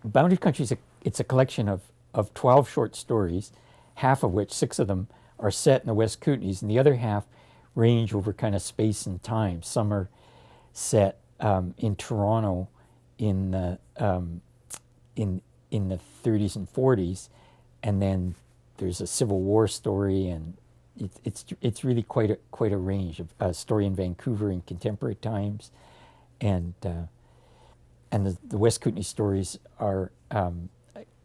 Boundary Country it's a collection of 12 short stories, half of which, 6 of them, are set in the West Kootenays, and the other half range over kind of space and time. Some are set in Toronto in the in the 30s and 40s, and then there's a Civil War story, and it's really quite a range of a story in Vancouver in contemporary times, and the West Kootenay stories are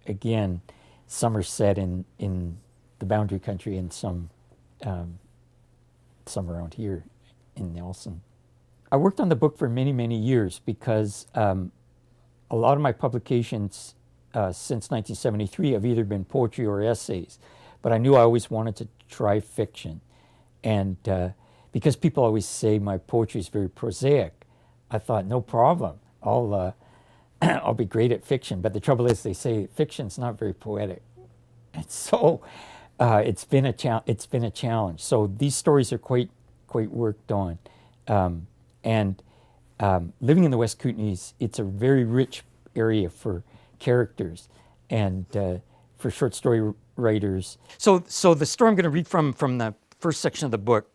again, some are set in the Boundary Country, and some around here in Nelson. I worked on the book for many years because a lot of my publications since 1973 have either been poetry or essays, but I knew I always wanted to try fiction, and because people always say my poetry is very prosaic, I thought, no problem, I'll I'll be great at fiction. But the trouble is, they say fiction's not very poetic, and so it's been a challenge. So these stories are quite worked on, and living in the West Kootenays, it's a very rich area for characters and for short story writers. So the story I'm going to read from the first section of the book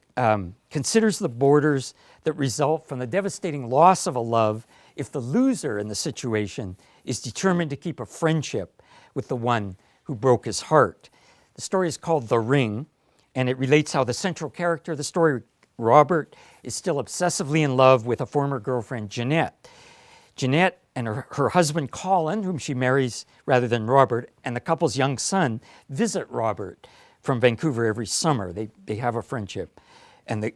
considers the borders that result from the devastating loss of a love if the loser in the situation is determined to keep a friendship with the one who broke his heart. The story is called The Ring, and it relates how the central character of the story, Robert, is still obsessively in love with a former girlfriend, Jeanette. Jeanette and her husband, Colin, whom she marries rather than Robert, and the couple's young son visit Robert from Vancouver every summer. They have a friendship. And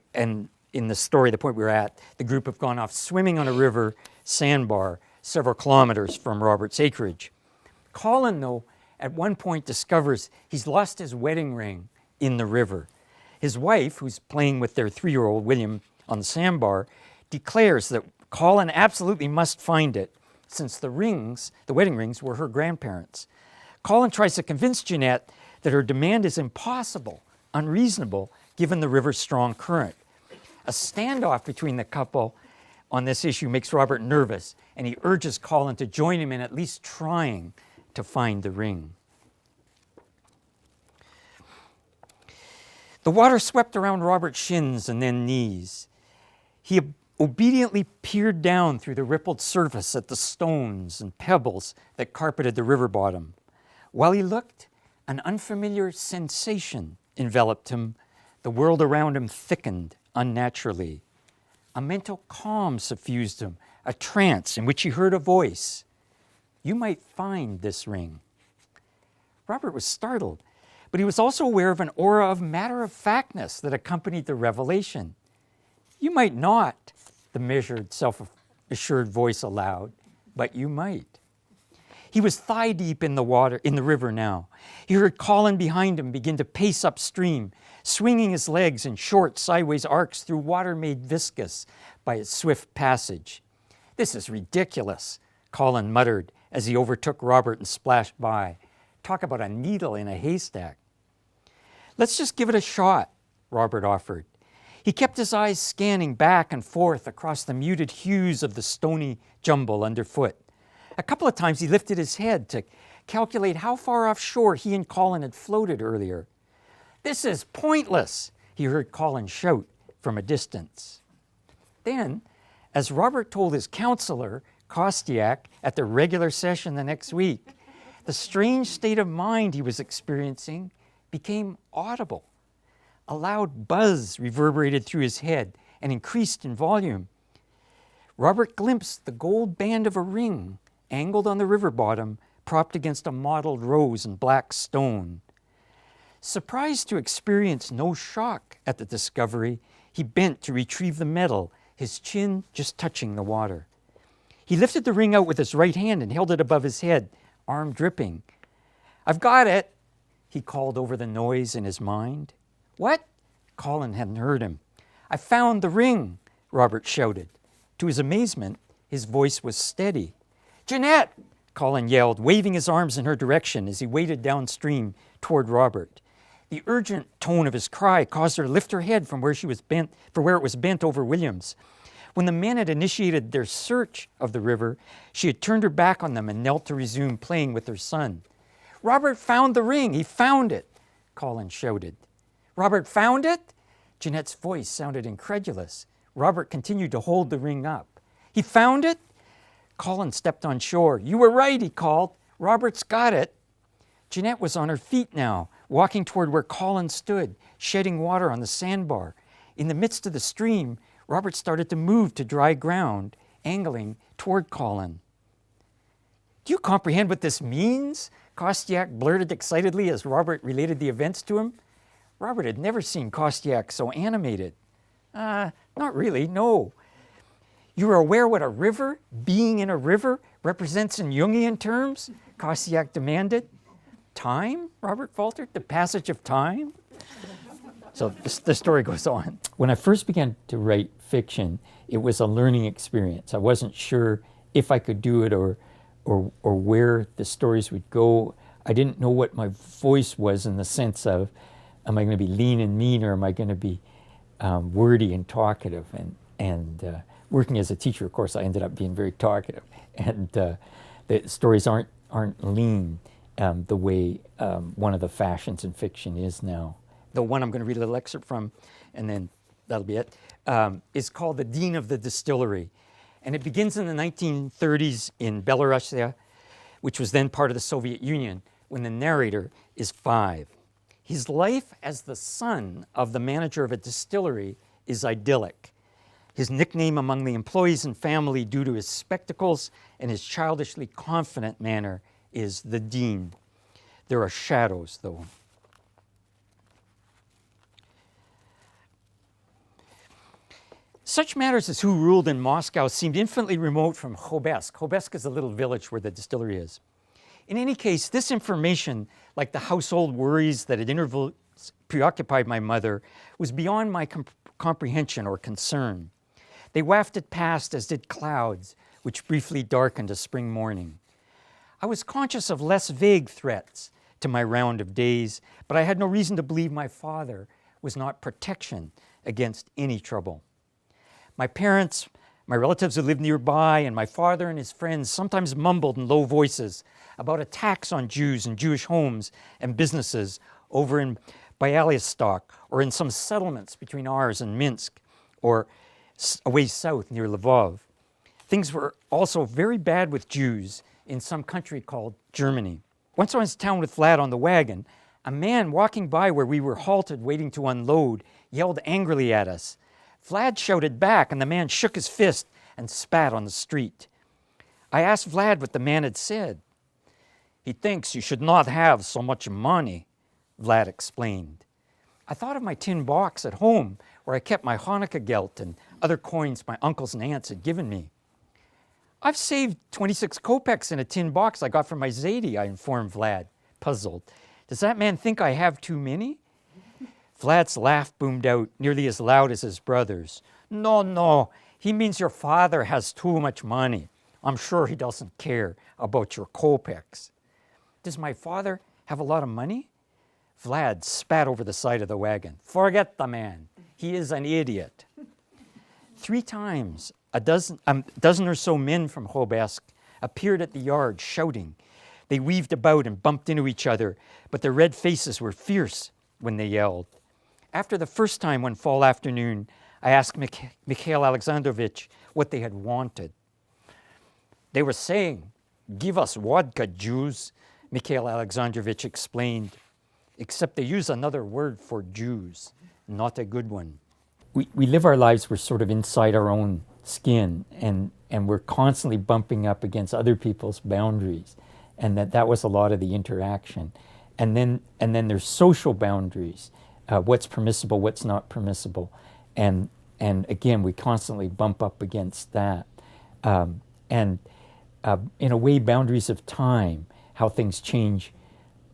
in the story, the point we were at, the group have gone off swimming on a river sandbar several kilometers from Robert's acreage. Colin, though, at one point discovers he's lost his wedding ring in the river. His wife, who's playing with their 3-year-old William on the sandbar, declares that Colin absolutely must find it, since the wedding rings, were her grandparents. Colin tries to convince Jeanette that her demand is impossible, unreasonable, given the river's strong current. A standoff between the couple on this issue makes Robert nervous, and he urges Colin to join him in at least trying to find the ring. The water swept around Robert's shins and then knees. He obediently peered down through the rippled surface at the stones and pebbles that carpeted the river bottom. While he looked, an unfamiliar sensation enveloped him. The world around him thickened unnaturally. A mental calm suffused him, a trance in which he heard a voice. "You might find this ring." Robert was startled, but he was also aware of an aura of matter-of-factness that accompanied the revelation. "You might not," the measured, self-assured voice allowed, "but you might." He was thigh-deep in the river now. He heard Colin behind him begin to pace upstream, swinging his legs in short, sideways arcs through water made viscous by its swift passage. "This is ridiculous," Colin muttered as he overtook Robert and splashed by. Talk about a needle in a haystack. "Let's just give it a shot," Robert offered. He kept his eyes scanning back and forth across the muted hues of the stony jumble underfoot. A couple of times he lifted his head to calculate how far offshore he and Colin had floated earlier. "This is pointless," he heard Colin shout from a distance. Then, as Robert told his counselor, Kostiak, at the regular session the next week, the strange state of mind he was experiencing became audible. A loud buzz reverberated through his head and increased in volume. Robert glimpsed the gold band of a ring angled on the river bottom, propped against a mottled rose and black stone. Surprised to experience no shock at the discovery, he bent to retrieve the metal, his chin just touching the water. He lifted the ring out with his right hand and held it above his head, arm dripping. "I've got it," he called over the noise in his mind. "What?" Colin hadn't heard him. "I found the ring," Robert shouted. To his amazement, his voice was steady. "Jeanette!" Colin yelled, waving his arms in her direction as he waded downstream toward Robert. The urgent tone of his cry caused her to lift her head from where it was bent over Williams. When the men had initiated their search of the river, she had turned her back on them and knelt to resume playing with her son. "Robert found the ring. He found it," Colin shouted. "Robert found it?" Jeanette's voice sounded incredulous. Robert continued to hold the ring up. "He found it?" Colin stepped on shore. "You were right," he called. "Robert's got it." Jeanette was on her feet now, walking toward where Colin stood, shedding water on the sandbar. In the midst of the stream, Robert started to move to dry ground, angling toward Colin. "Do you comprehend what this means?" Kostiak blurted excitedly as Robert related the events to him. Robert had never seen Kostiak so animated. Not really, no." "You are aware what a river, being in a river, represents in Jungian terms?" Kostiak demanded. "Time?" Robert faltered. "The passage of time?" So the story goes on. When I first began to write fiction, it was a learning experience. I wasn't sure if I could do it or where the stories would go. I didn't know what my voice was in the sense of, am I going to be lean and mean, or am I going to be wordy and talkative? And working as a teacher, of course, I ended up being very talkative. And the stories aren't lean the way one of the fashions in fiction is now. The one I'm going to read a little excerpt from, and then that'll be it, is called The Dean of the Distillery. And it begins in the 1930s in Belarusia, which was then part of the Soviet Union, when the narrator is 5. His life as the son of the manager of a distillery is idyllic. His nickname among the employees and family, due to his spectacles and his childishly confident manner, is the Dean. There are shadows, though. Such matters as who ruled in Moscow seemed infinitely remote from Khobesk. Khobesk is a little village where the distillery is. In any case, this information, like the household worries that at intervals preoccupied my mother, was beyond my comprehension or concern. They wafted past as did clouds, which briefly darkened a spring morning. I was conscious of less vague threats to my round of days, but I had no reason to believe my father was not protection against any trouble. My parents, my relatives who lived nearby, and my father and his friends sometimes mumbled in low voices about attacks on Jews in Jewish homes and businesses over in Bialystok or in some settlements between ours and Minsk or away south near Lvov. Things were also very bad with Jews in some country called Germany. Once I was in town with Vlad on the wagon, a man walking by where we were halted waiting to unload yelled angrily at us. Vlad shouted back, and the man shook his fist and spat on the street. I asked Vlad what the man had said. "He thinks you should not have so much money," Vlad explained. I thought of my tin box at home where I kept my Hanukkah gelt and other coins my uncles and aunts had given me. "I've saved 26 kopecks in a tin box I got from my Zadie," I informed Vlad, puzzled. "Does that man think I have too many?" Vlad's laugh boomed out, nearly as loud as his brother's. No, he means your father has too much money. I'm sure he doesn't care about your kopecks." "Does my father have a lot of money?" Vlad spat over the side of the wagon. "Forget the man. He is an idiot." 3 times, a dozen or so men from Khobesk appeared at the yard shouting. They weaved about and bumped into each other, but their red faces were fierce when they yelled. After the first time one fall afternoon, I asked Mikhail Alexandrovich what they had wanted. "They were saying, 'Give us vodka, Jews,'" Mikhail Alexandrovich explained, "except they use another word for Jews, not a good one." We live our lives, we're sort of inside our own skin, and we're constantly bumping up against other people's boundaries, and that was a lot of the interaction. And then there's social boundaries. What's permissible, what's not permissible. And again, we constantly bump up against that. In a way, boundaries of time, how things change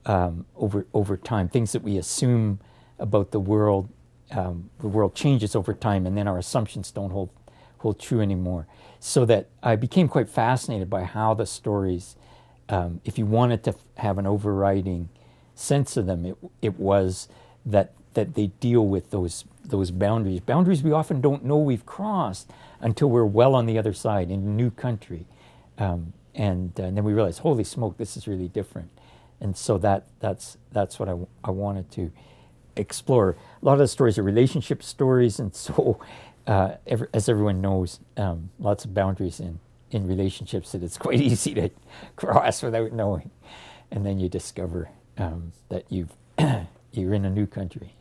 over time, things that we assume about the world changes over time, and then our assumptions don't hold true anymore. So that I became quite fascinated by how the stories, if you wanted to have an overriding sense of them, it was that they deal with those those boundaries we often don't know we've crossed until we're well on the other side in a new country. And then we realize, holy smoke, this is really different. And so that's what I wanted to explore. A lot of the stories are relationship stories, and so as everyone knows, lots of boundaries in relationships that it's quite easy to cross without knowing. And then you discover that you're in a new country.